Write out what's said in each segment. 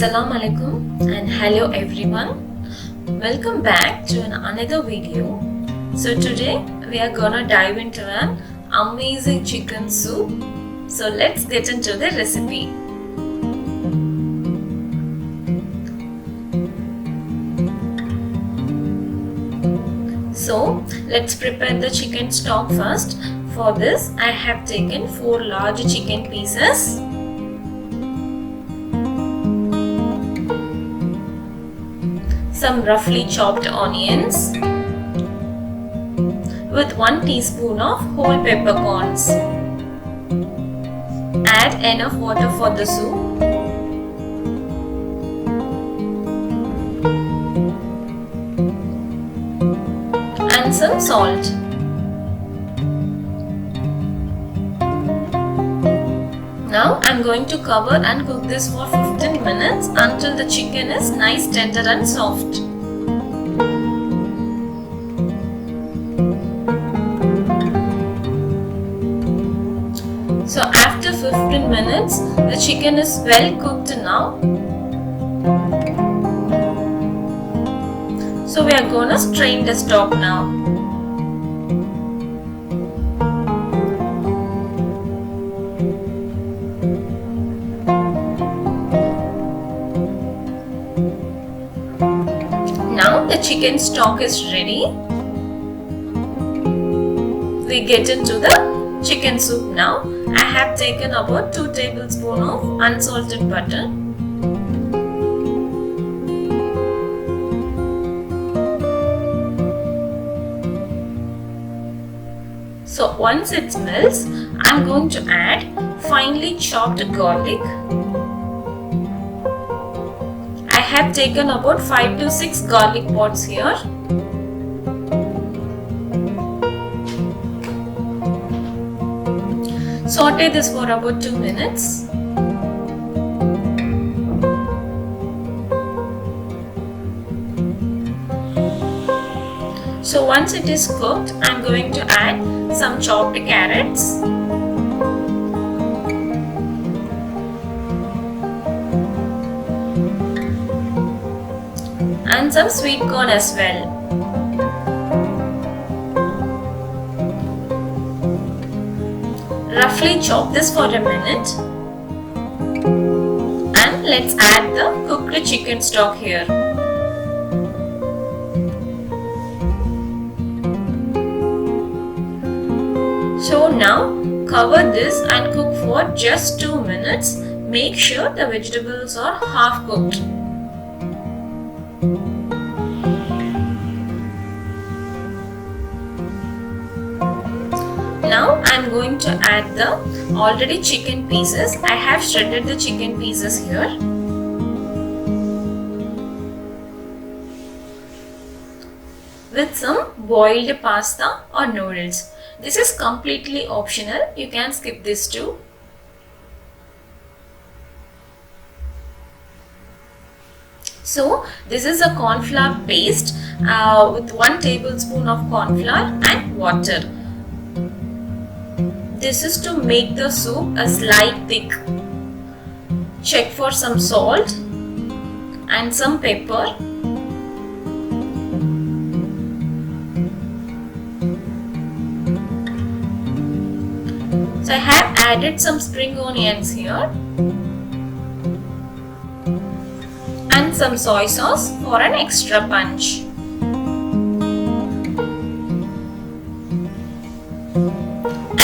Assalamu alaikum and hello everyone. Welcome back to another video. So today we are gonna dive into an amazing chicken soup. So let's get into the recipe. So let's prepare the chicken stock first. For this I have taken 4 large chicken pieces. Some roughly chopped onions with 1 teaspoon of whole peppercorns. Add enough water for the soup. And some salt. Now I am going to cover and cook this for 15 minutes until the chicken is nice, tender and soft. So after 15 minutes, the chicken is well cooked now. So we are gonna strain the stock now. Now the chicken stock is ready. We get into the chicken soup now. I have taken about 2 tablespoons of unsalted butter. So once it melts, I am going to add finely chopped garlic. I have taken about 5 to 6 garlic pods here. Saute this for about 2 minutes. So once it is cooked, I am going to add some chopped carrots. And some sweet corn as well. Roughly chop this for a minute. And let's add the cooked chicken stock here. So now cover this and cook for just 2 minutes. Make sure the vegetables are half cooked. Now I am going to add the already chicken pieces. I have shredded the chicken pieces here. With some boiled pasta or noodles. This is completely optional. You can skip this too. So this is a corn flour paste with 1 tablespoon of corn flour and water. This is to make the soup a slight thick. Check for some salt and some pepper. So I have added some spring onions here and some soy sauce for an extra punch.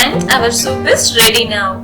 And our soup is ready now.